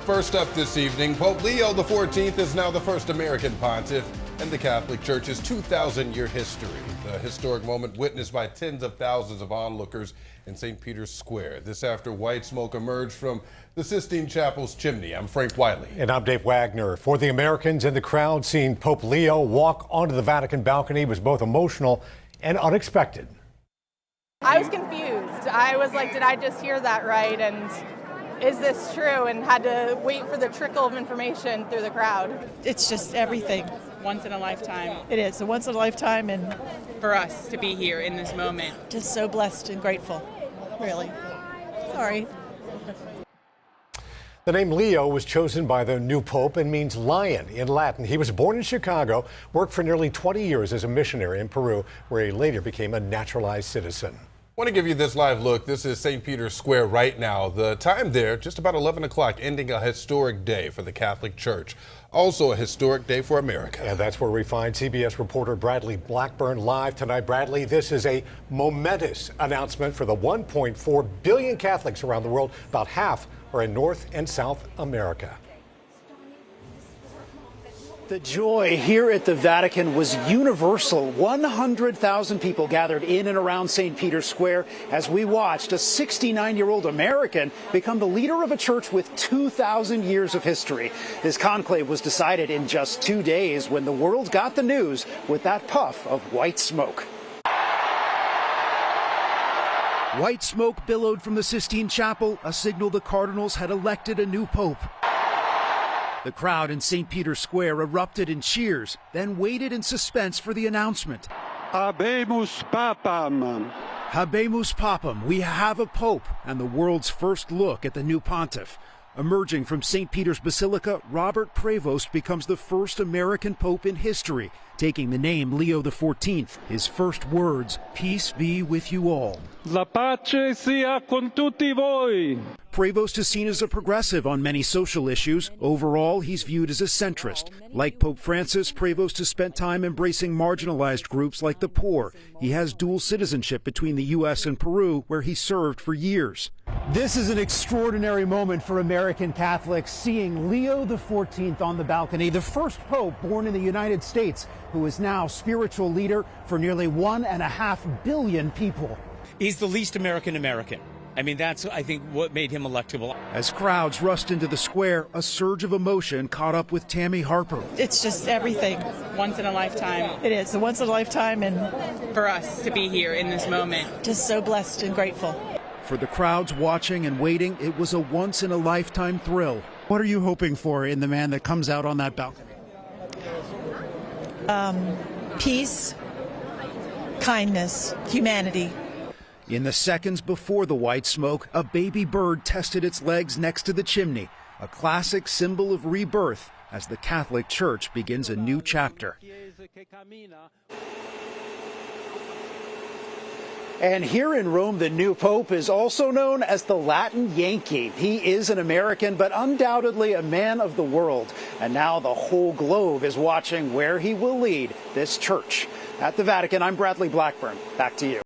First up this evening, Pope Leo XIV is now the first American pontiff in the Catholic Church's 2,000-year history. The historic moment witnessed by tens of thousands of onlookers in St. Peter's Square. This after white smoke emerged from the Sistine Chapel's chimney. I'm Frank Wiley. And I'm Dave Wagner. For the Americans in the crowd, seeing Pope Leo walk onto the Vatican balcony was both emotional and unexpected. I was confused. I was like, did I just hear that right? And is this true? And had to wait for the trickle of information through the crowd. It's just everything. Once in a lifetime. It is a once in a lifetime, and For us to be here in this moment. just so blessed and grateful, really. Sorry. The name Leo was chosen by the new pope and means lion in Latin. He was born in Chicago, worked for nearly 20 years as a missionary in Peru, where he later became a naturalized citizen. I want to give you this live look. This is St. Peter's Square right now. The time there, just about 11 o'clock, ending a historic day for the Catholic Church. Also a historic day for America. And that's where we find CBS reporter Bradley Blackburn live tonight. Bradley, this is a momentous announcement for the 1.4 billion Catholics around the world. About half are in North and South America. The joy here at the Vatican was universal. 100,000 people gathered in and around St. Peter's Square as we watched a 69-year-old American become the leader of a church with 2,000 years of history. This conclave was decided in just 2 days when the world got the news with that puff of white smoke. White smoke billowed from the Sistine Chapel, a signal the cardinals had elected a new pope. The crowd in St. Peter's Square erupted in cheers, then waited in suspense for the announcement. Habemus Papam. Habemus Papam, we have a pope, and the world's first look at the new pontiff. Emerging from St. Peter's Basilica, Robert Prevost becomes the first American pope in history, taking the name Leo XIV. His first words, peace be with you all. La pace sia con tutti voi. Prevost is seen as a progressive on many social issues. Overall, he's viewed as a centrist. Like Pope Francis, Prevost has spent time embracing marginalized groups like the poor. He has dual citizenship between the U.S. and Peru, where he served for years. This is an extraordinary moment for American Catholics, seeing Leo XIV on the balcony, the first pope born in the United States, who is now spiritual leader for nearly 1.5 billion people. He's the least American. I mean, that's, I think, what made him electable. As crowds rushed into the square, a surge of emotion caught up with Tammy Harper. It's just everything. Once in a lifetime. It is a once in a lifetime, and For us to be here in this moment. just so blessed and grateful. For the crowds watching and waiting, it was a once-in-a-lifetime thrill. What are you hoping for in the man that comes out on that balcony? Peace, kindness, humanity. In the seconds before the white smoke, a baby bird tested its legs next to the chimney, a classic symbol of rebirth as the Catholic Church begins a new chapter. And here in Rome, the new pope is also known as the Latin Yankee. He is an American, but undoubtedly a man of the world. And now the whole globe is watching where he will lead this church. At the Vatican, I'm Bradley Blackburn. Back to you.